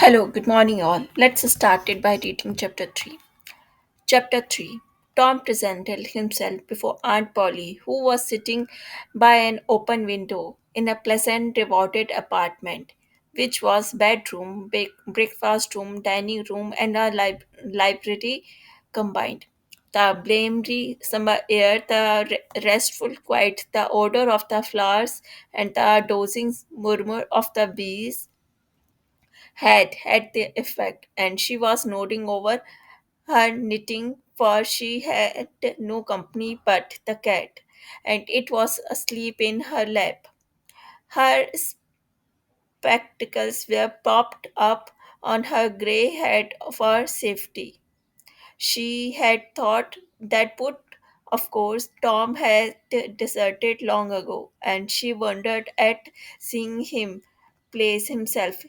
Hello, good morning, all. Let's start it by reading chapter 3. Chapter 3. Tom presented himself before Aunt Polly, who was sitting by an open window in a pleasant, devoted apartment, which was bedroom, breakfast room, dining room, and a library combined. The balmy summer air, the restful quiet, the odor of the flowers, and the dozing murmur of the bees had the effect, and she was nodding over her knitting, for she had no company but the cat, and it was asleep in her lap. Her spectacles were popped up on her grey head for safety. She had thought that put, of course, Tom had deserted long ago, and she wondered at seeing him place himself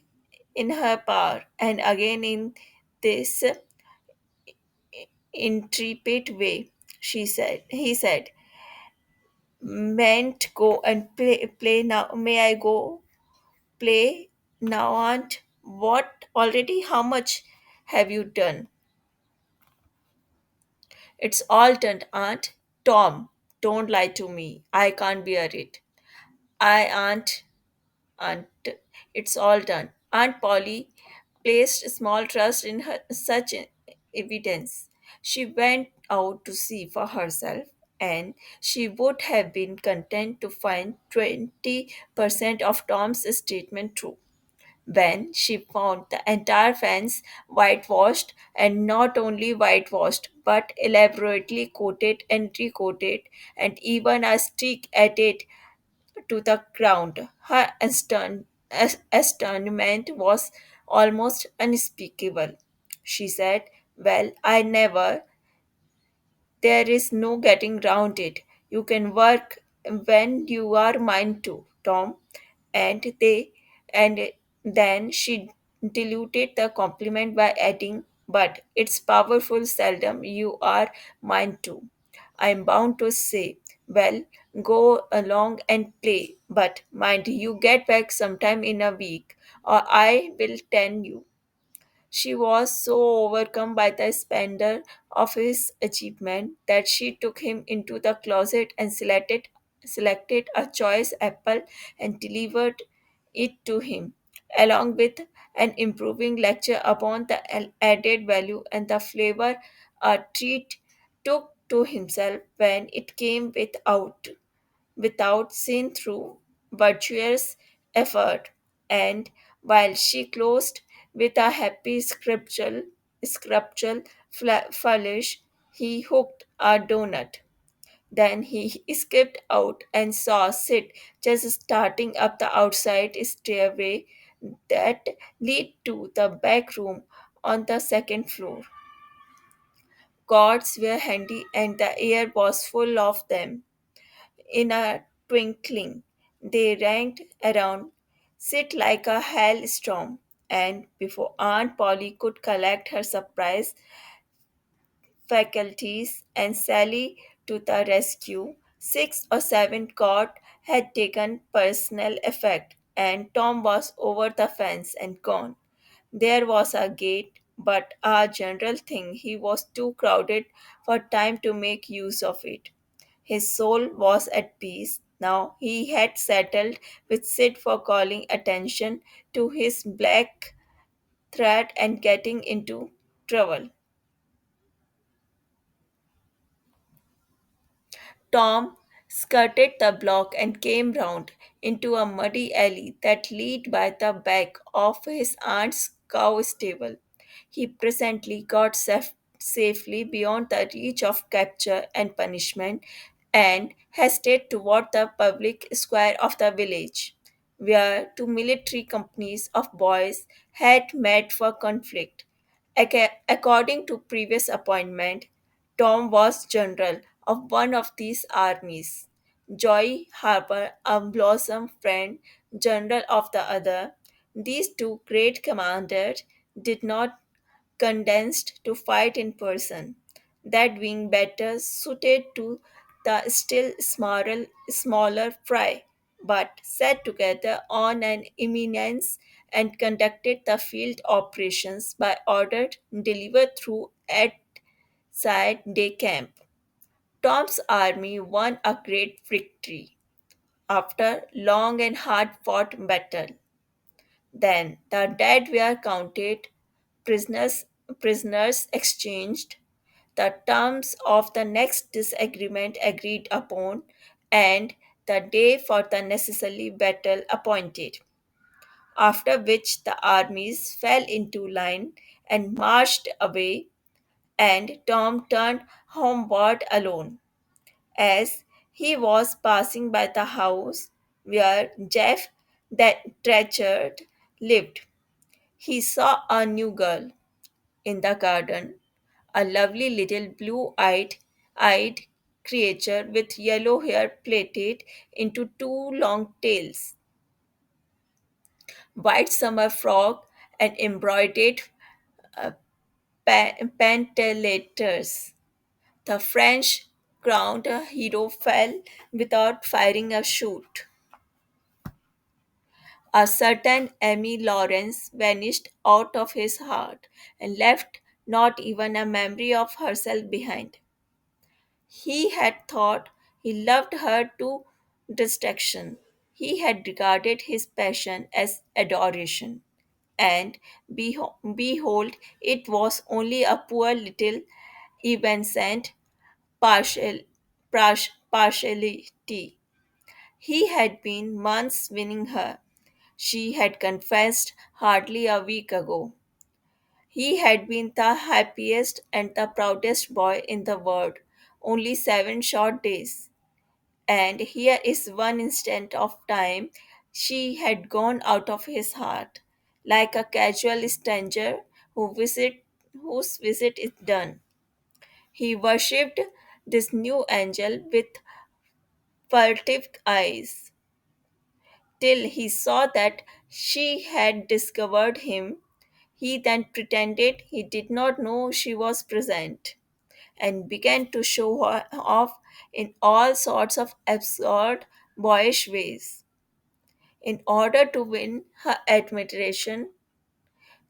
in her power, and again in this intrepid way. He said, meant go and play now. May I go play now, Aunt? What already? How much have you done? It's all done, Aunt. Tom, don't lie to me. I can't bear it. Aunt, it's all done. Aunt Polly placed small trust in her such evidence. She went out to see for herself, and she would have been content to find 20% of Tom's statement true. When she found the entire fence whitewashed, and not only whitewashed but elaborately coated and recoated, and even a stick added to the ground. Her astonishment was almost unspeakable. She said, "Well, I never, there is no getting round it. You can work when you are mine to, Tom." And they and then she diluted the compliment by adding, "But it's powerful seldom you are mine too. I'm bound to say, well, go along and play, but mind you get back sometime in a week, or I will tell you." She was so overcome by the splendor of his achievement that she took him into the closet and selected a choice apple and delivered it to him, along with an improving lecture upon the added value and the flavor a treat took to himself when it came without sin through virtuous effort. And while she closed with a happy scriptural flourish, he hooked a donut. Then he skipped out and saw Sid just starting up the outside stairway that lead to the back room on the second floor. Gods were handy and the air was full of them. In a twinkling, they ranked around, sit like a hailstorm, and before Aunt Polly could collect her surprise faculties and sally to the rescue, 6 or 7 caught had taken personal effect, and Tom was over the fence and gone. There was a gate, but a general thing he was too crowded for time to make use of it. His soul was at peace. Now he had settled with Sid for calling attention to his black thread and getting into trouble. Tom skirted the block and came round into a muddy alley that led by the back of his aunt's cow stable. He presently got safely beyond the reach of capture and punishment and hasted toward the public square of the village, where 2 military companies of boys had met for conflict. According to previous appointment, Tom was general of one of these armies. Joy Harper, a blossom friend, general of the other. These two great commanders did not condensed to fight in person, that being better suited to the still smaller fry. but sat together on an eminence and conducted the field operations by order delivered through at side day camp. Tom's army won a great victory after long and hard fought battle. Then the dead were counted, prisoners prisoners exchanged, the terms of the next disagreement agreed upon, and the day for the necessary battle appointed. After which the armies fell into line and marched away, and Tom turned homeward alone. As he was passing by the house where Jeff that Treasured lived, he saw a new girl in the garden, a lovely little blue eyed creature with yellow hair plaited into two long tails, white summer frock, and embroidered uh, pantalettes. The French crowned hero fell without firing a shot. A certain Amy Lawrence vanished out of his heart and left not even a memory of herself behind. He had thought he loved her to distraction. He had regarded his passion as adoration. And behold, it was only a poor little evanescent partial, partiality. He had been months winning her. She had confessed hardly a week ago. He had been the happiest and the proudest boy in the world only 7 short days. And here is one instant of time she had gone out of his heart, like a casual stranger whose visit is done. He worshipped this new angel with furtive eyes, till he saw that she had discovered him. He then pretended he did not know she was present, and began to show her off in all sorts of absurd, boyish ways. In order to win her admiration,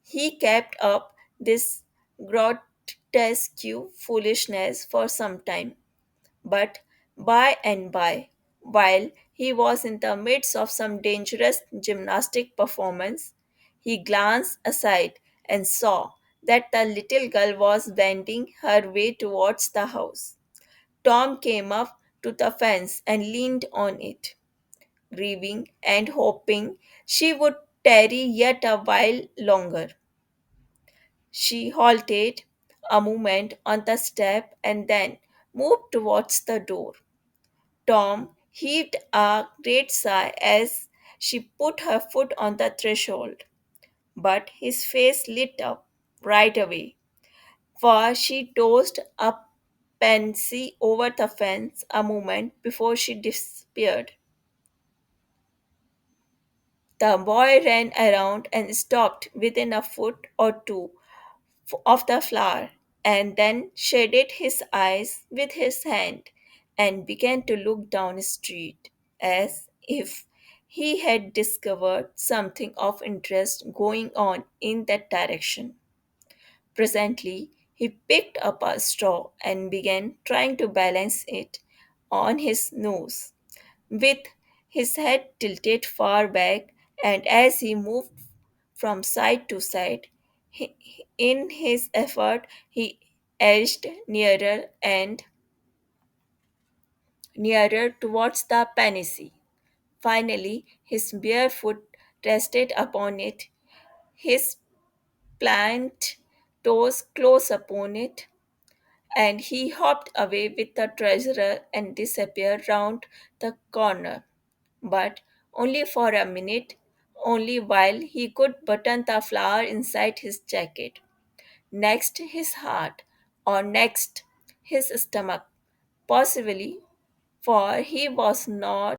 he kept up this grotesque foolishness for some time. But by and by, while he was in the midst of some dangerous gymnastic performance, he glanced aside and saw that the little girl was bending her way towards the house. Tom came up to the fence and leaned on it, grieving and hoping she would tarry yet a while longer. She halted a moment on the step and then moved towards the door. Tom heaved a great sigh as she put her foot on the threshold, but his face lit up right away, for she tossed a pansy over the fence a moment before she disappeared. The boy ran around and stopped within a foot or two of the flower, and then shaded his eyes with his hand and began to look down the street as if he had discovered something of interest going on in that direction. Presently, he picked up a straw and began trying to balance it on his nose, with his head tilted far back, and as he moved from side to side, in his effort, he edged nearer and nearer towards the panacea. Finally, his bare foot rested upon it, his plant toes close upon it, and he hopped away with the treasurer and disappeared round the corner. But only for a minute, only while he could button the flower inside his jacket. Next his heart, or next his stomach, possibly, for he was not